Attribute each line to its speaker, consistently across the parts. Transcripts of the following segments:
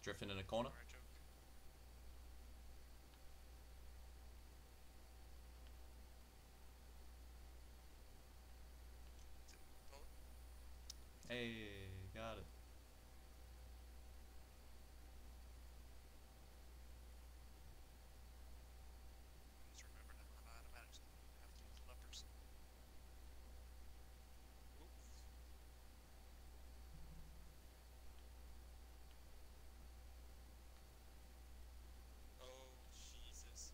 Speaker 1: Drifting in a corner.
Speaker 2: Alright, joke. Bullet.
Speaker 1: Hey, got it.
Speaker 2: Just remember now, I'm automatic, so I have to use levers. Oops. Oh, Jesus.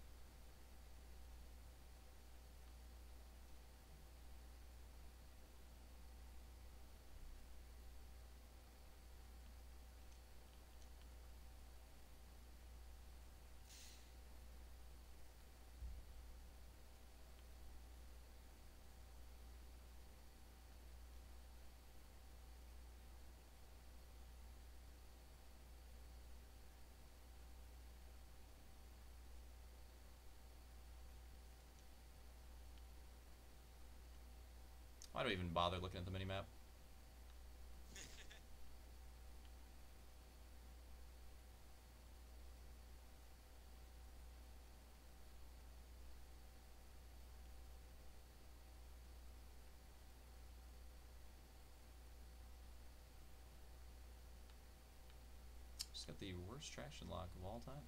Speaker 1: Why do I even bother looking at the minimap? Just got the worst traction lock of all time.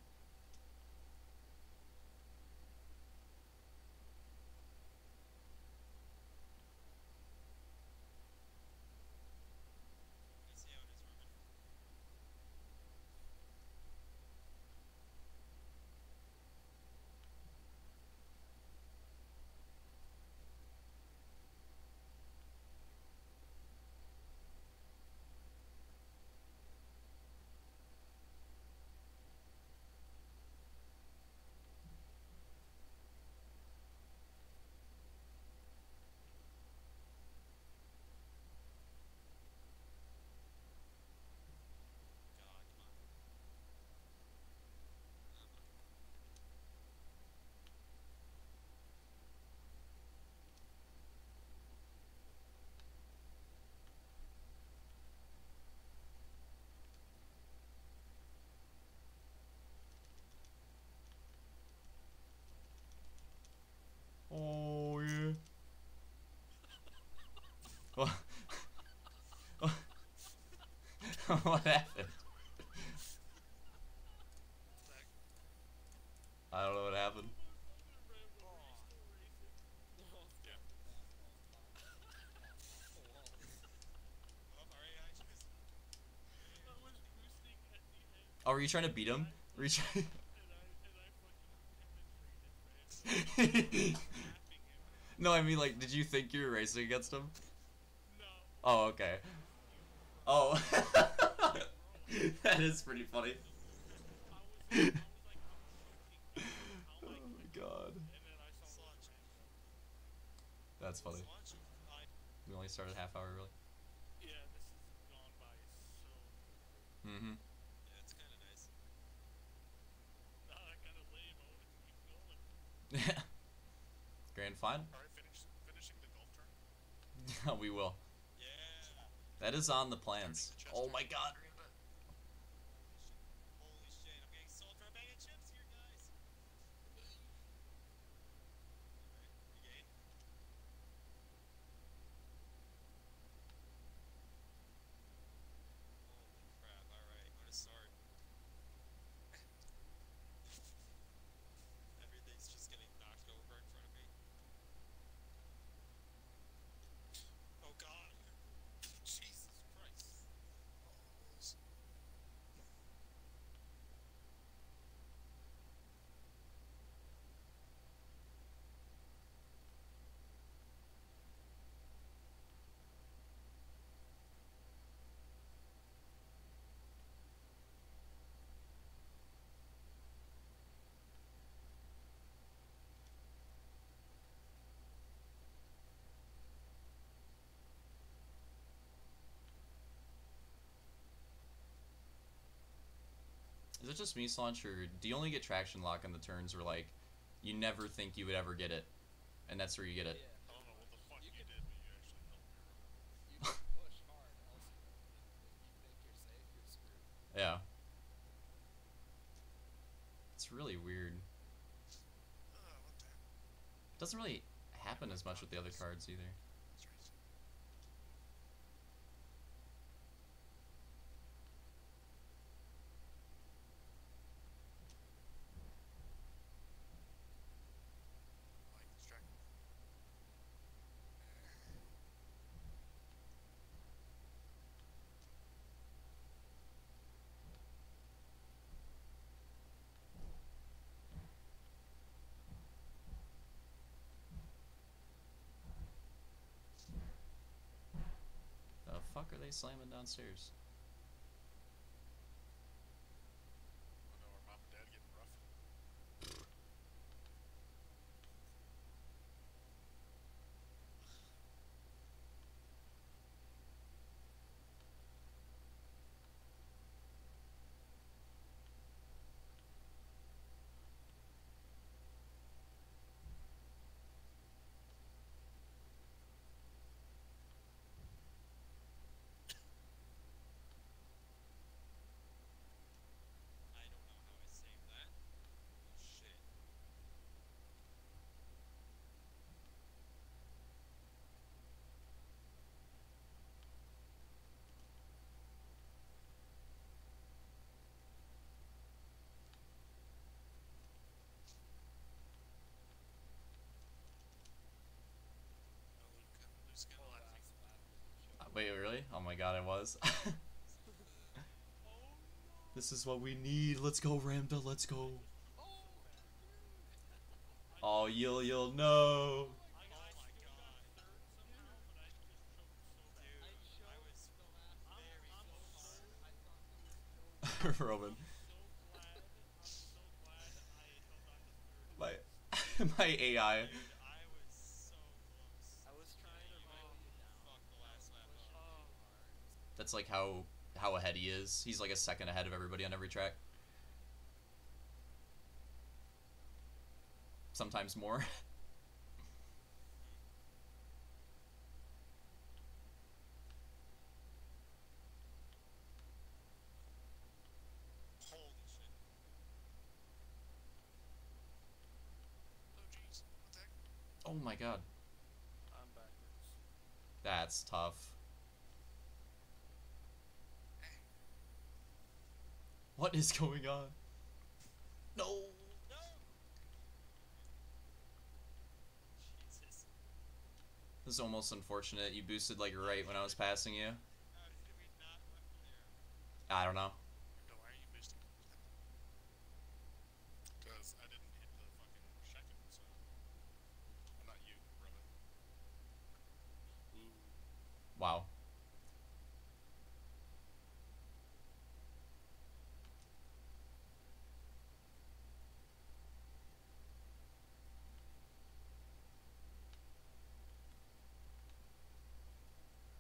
Speaker 2: Let's see how it is, Roman. God, come on.
Speaker 1: Oh yeah. What happened?
Speaker 2: Zach.
Speaker 1: I don't know what happened.
Speaker 2: Oh. Yeah. Oh, alright, I just...
Speaker 3: I was boosting at the end.
Speaker 1: Oh, were you trying to beat him? Were you trying?
Speaker 3: And I fucking penetrated, man. Snapping him.
Speaker 1: No, I mean like, did you think you were racing against him?
Speaker 3: No.
Speaker 1: Oh, okay.
Speaker 3: You,
Speaker 1: Oh,
Speaker 3: bro.
Speaker 1: that is pretty funny.
Speaker 3: I was like, I'm choking. How am I
Speaker 1: Oh my
Speaker 3: clicking?
Speaker 1: god,
Speaker 3: And then I saw
Speaker 2: Slaunch.
Speaker 3: the
Speaker 1: that's funny.
Speaker 2: Slaunch, I...
Speaker 1: We only started half hour early.
Speaker 3: Yeah, this has gone by so quickly.
Speaker 1: Mm-hmm.
Speaker 2: Yeah, it's kinda nice.
Speaker 3: Nah, kinda lame. I wanted to keep going.
Speaker 1: Yeah. Grand final.
Speaker 2: Alright, finishing the golf turn.
Speaker 1: We will.
Speaker 2: Yeah.
Speaker 1: That is on the plans.
Speaker 2: Turning the
Speaker 1: Oh
Speaker 2: chest
Speaker 1: my
Speaker 2: turn.
Speaker 1: god.
Speaker 2: Holy shit. Holy shit, I'm getting sold for a bag of chips here, guys. Alright, regain. Holy crap, alright, what a start. Everything's just getting knocked over in front of me. Oh god! Jesus Christ! Balls.
Speaker 1: Is it just me, Slaunch, or do you only get traction lock on the turns where, like, you never think you would ever get it, and that's where you get it?
Speaker 4: Yeah.
Speaker 2: I don't know what the fuck you
Speaker 4: can,
Speaker 2: did, but you actually helped me, Roman.
Speaker 4: You can push hard, else if you think you're safe, you're screwed.
Speaker 1: Yeah. weird.
Speaker 4: What the heck?
Speaker 1: Doesn't really happen as much with the other cards either.
Speaker 4: That's right. Like distract.
Speaker 1: The fuck are they slamming downstairs?
Speaker 4: Oh no, our mom and dad getting rough.
Speaker 2: I don't know how I saved that. Holy shit.
Speaker 4: Luke's getting laughy.
Speaker 1: Wait, really? Oh my god, I was.
Speaker 3: Oh no!
Speaker 1: This is what we need. Let's go, Ramda. Let's go.
Speaker 3: Oh,
Speaker 1: Oh, you'll no.
Speaker 3: I still
Speaker 2: my
Speaker 3: got
Speaker 2: God.
Speaker 3: third somehow, but I just choked so bad.
Speaker 2: Dude, I was very
Speaker 3: I'm
Speaker 2: close.
Speaker 3: so
Speaker 1: Roman.
Speaker 3: I'm so glad I held on to third.
Speaker 1: My my AI.
Speaker 2: Dude, I was so close.
Speaker 5: I was trying to roll you down.
Speaker 2: Fuck the last lap
Speaker 5: Push
Speaker 2: up.
Speaker 5: it too hard.
Speaker 1: That's like how ahead he is. He's like a second ahead of everybody on every track. Sometimes more.
Speaker 2: Holy shit.
Speaker 4: Oh jeez, what the heck?
Speaker 1: Oh my god.
Speaker 5: I'm backwards.
Speaker 1: That's tough. What is going on? No.
Speaker 2: No! Jesus.
Speaker 1: This is almost unfortunate. You boosted like right when I was passing you.
Speaker 2: How did we not left there?
Speaker 1: I don't know.
Speaker 4: No, why are you boosting? Because I didn't hit the fucking second, so. Well, not you, Roman. Ooh.
Speaker 1: Wow.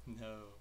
Speaker 1: No.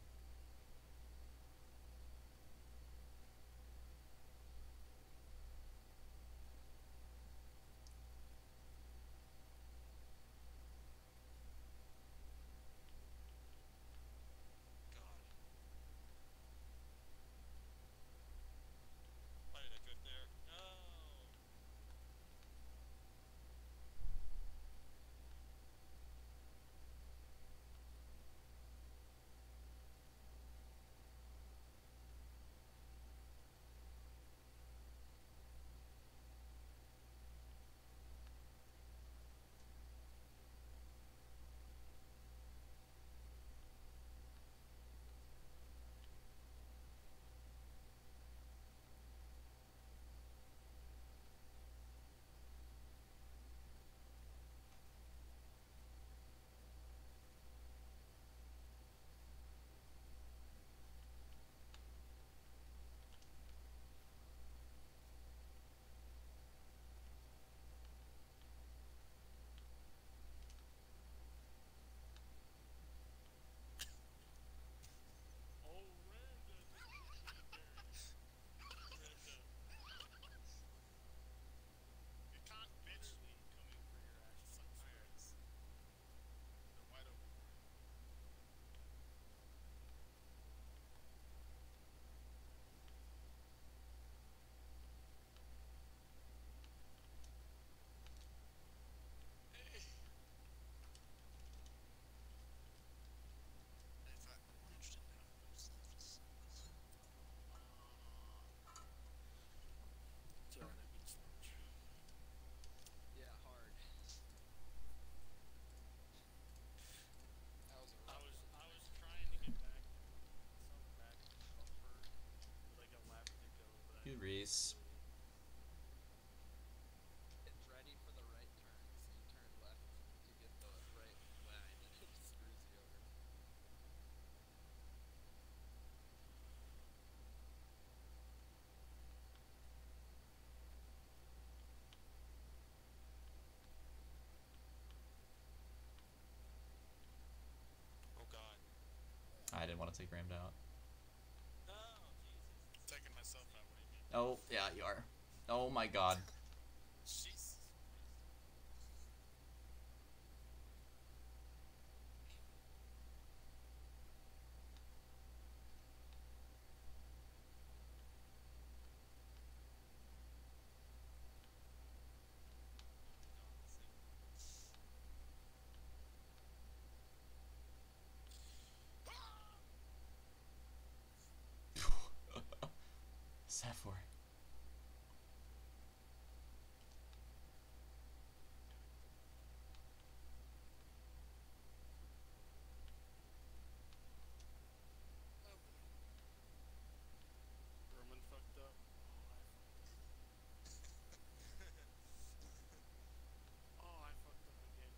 Speaker 1: race.
Speaker 5: It's ready for the right turn, so you turn left to get the right line, and it screws you over.
Speaker 2: Oh god.
Speaker 1: I didn't want to take rammed out.
Speaker 2: No, Jesus.
Speaker 4: Taking myself out. What do you mean?
Speaker 1: Oh, yeah, you are. Oh my god.
Speaker 2: Jesus.
Speaker 1: What's that for?
Speaker 4: Roman fucked up. Oh, I fucked up again.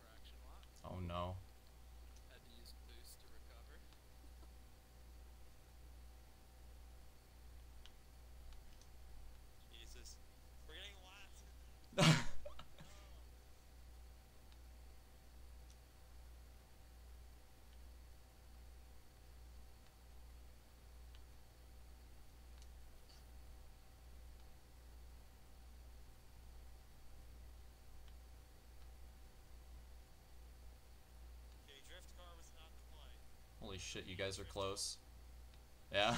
Speaker 5: Right, traction lock.
Speaker 1: Oh no.
Speaker 5: Had to use boost to recover.
Speaker 2: Jesus. We're getting lapped. Okay, drift car was not the play.
Speaker 1: Holy shit, you guys are close. Yeah.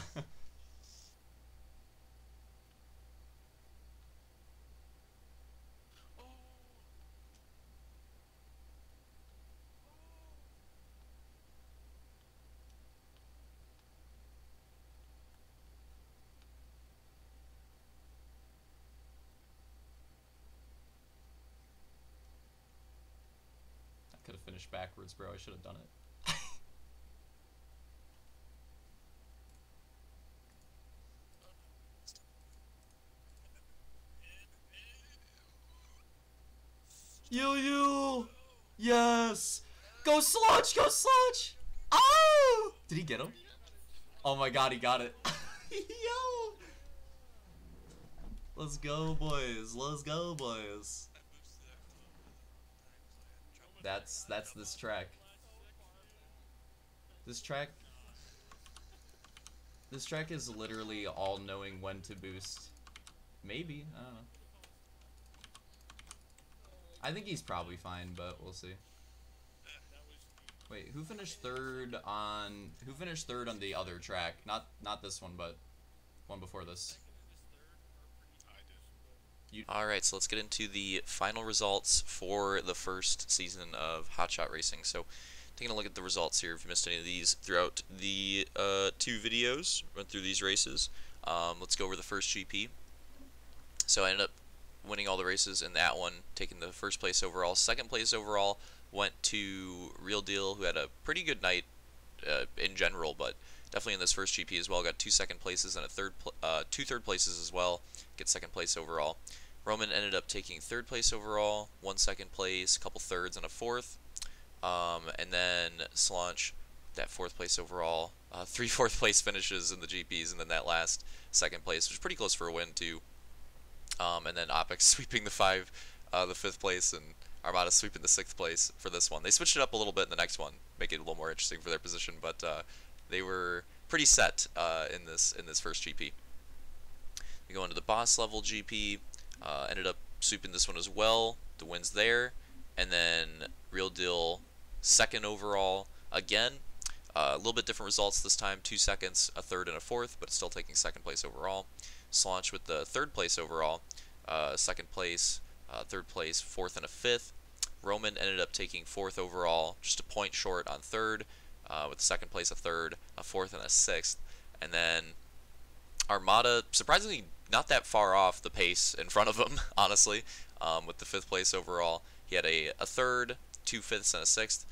Speaker 1: I could have finished backwards, bro. I should have done it. You! Yes! Go Sludge! Go Sludge! Oh! Did he get him? Oh my god, he got it. Yo! Let's go, boys. Let's go, boys.
Speaker 4: I boosted after the time because I had trouble.
Speaker 1: That's this track. This track is literally all knowing when to boost. Maybe, I don't know. I think he's probably fine, but we'll see. Wait, who finished third on the other track? Not this one, but one before this.
Speaker 4: I did.
Speaker 6: Alright, so let's get into the final results for the first season of Hotshot Racing. So, taking a look at the results here, if you missed any of these throughout the 2 videos, run through these races. Let's go over the first GP. So I ended up winning all the races in that one, taking the first place overall. Second place overall went to Real Deal, who had a pretty good night in general, but definitely in this first GP as well. Got 2 second places and a 2 third places as well. Get second place overall. Roman ended up taking 3rd place overall, 1 second place, a couple thirds, and a 4th. And then Slaunch, that 4th place overall, 3 4th place finishes in the GPs, and then that last 2nd place, which was pretty close for a win too. And then Opex sweeping the 5th place, and Armada sweeping the 6th place for this one. They switched it up a little bit in the next one, make it a little more interesting for their position, but they were pretty set in this first GP. We go into the boss level GP, ended up sweeping this one as well. The wins there, and then Real Deal 2nd overall again. A little bit different results this time, 2 seconds, a 3rd, and a 4th, but still taking 2nd place overall. Slaunch with the 3rd place overall, 2nd place, 3rd place, 4th, and a 5th. Roman ended up taking 4th overall, just a point short on 3rd, with 2nd place, a 3rd, a 4th, and a 6th. And then Armada, surprisingly not that far off the pace in front of him, honestly, with the 5th place overall. He had a 3rd, 2 5ths, and a 6th.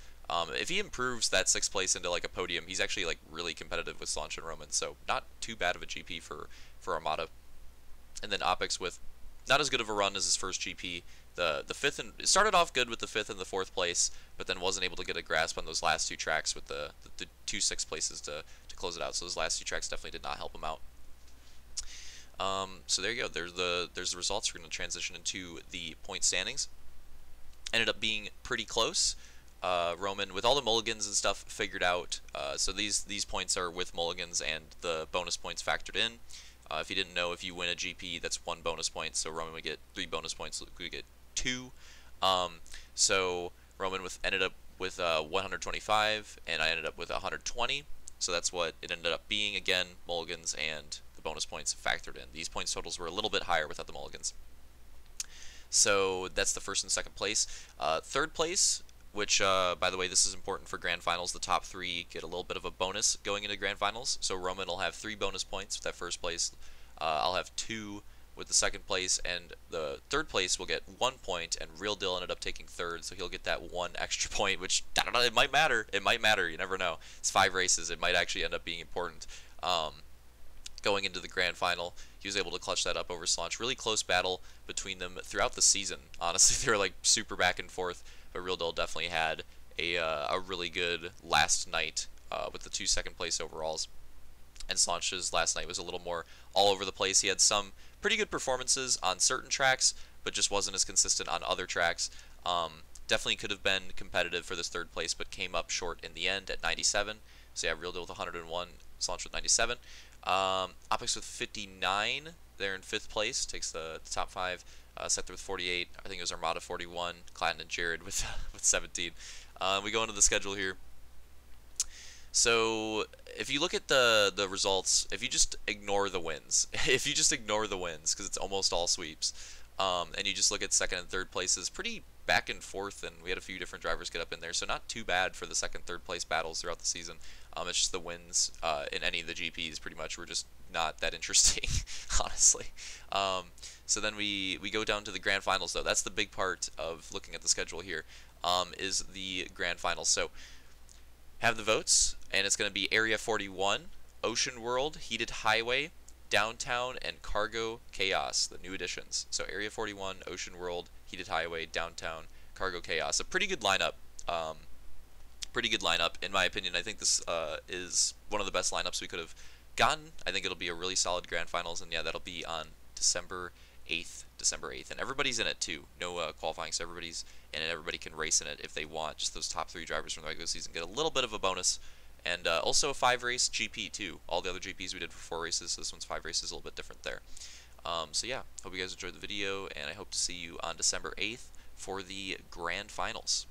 Speaker 6: If he improves that 6th place into like a podium, he's actually like really competitive with Slaunch and Roman, so not too bad of a GP for Armada. And then Opix with not as good of a run as his first GP. The 5th, and it started off good with the 5th and the 4th place, but then wasn't able to get a grasp on those last 2 tracks with the 2 6th places to close it out. So those last 2 tracks definitely did not help him out. So there you go. There's the results. We're going to transition into the point standings. Ended up being pretty close. Roman, with all the mulligans and stuff figured out, so these points are with mulligans and the bonus points factored in. If you didn't know, if you win a GP, that's 1 bonus point. So Roman would get 3 bonus points. Luke would get 2. So Roman ended up with 125, and I ended up with 120. So that's what it ended up being. Again, mulligans and the bonus points factored in. These points totals were a little bit higher without the mulligans. So that's the 1st and 2nd place. 3rd place, which, by the way, this is important for Grand Finals. The top 3 get a little bit of a bonus going into Grand Finals. So Roman will have 3 bonus points with that 1st place. I'll have 2 with the 2nd place, and the 3rd place will get 1 point, and Real Deal ended up taking 3rd, so he'll get that 1 extra point, which, I don't know, it might matter. It might matter. You never know. It's 5 races. It might actually end up being important. Going into the Grand Final, he was able to clutch that up over Slaunch. Really close battle between them throughout the season. Honestly, they were like super back and forth, but Real Deal definitely had a really good last night with the 2 2nd place overalls. And Slaunch's last night was a little more all over the place. He had some pretty good performances on certain tracks, but just wasn't as consistent on other tracks. Definitely could have been competitive for this 3rd place, but came up short in the end at 97. So yeah, Real Deal with 101, Slaunch with 97. Opix with 59, they're in 5th place, takes the top 5. Sector with 48, I think it was Armada 41, Clatton and Jared with 17. We go into the schedule here. So if you look at the results, if you just ignore the wins, because it's almost all sweeps, and you just look at 2nd and 3rd places, pretty back and forth, and we had a few different drivers get up in there, so not too bad for the 2nd, 3rd place battles throughout the season. It's just the wins in any of the GPs pretty much were just not that interesting, honestly. So then we go down to the Grand Finals, though. That's the big part of looking at the schedule here, is the Grand Finals. So have the votes, and it's going to be Area 41, Ocean World, Heated Highway, Downtown, and Cargo Chaos, the new additions. So Area 41, Ocean World, Heated Highway, Downtown, Cargo Chaos. A pretty good lineup. In my opinion. I think this is one of the best lineups we could have gotten. I think it'll be a really solid Grand Finals, and yeah, that'll be on December 8th. And everybody's in it too. No qualifying, so everybody's in it. Everybody can race in it if they want. Just those top 3 drivers from the regular season get a little bit of a bonus. And also a 5-race GP too. All the other GPs we did for 4 races, so this one's 5 races, a little bit different there. So yeah, hope you guys enjoyed the video, and I hope to see you on December 8th for the Grand Finals.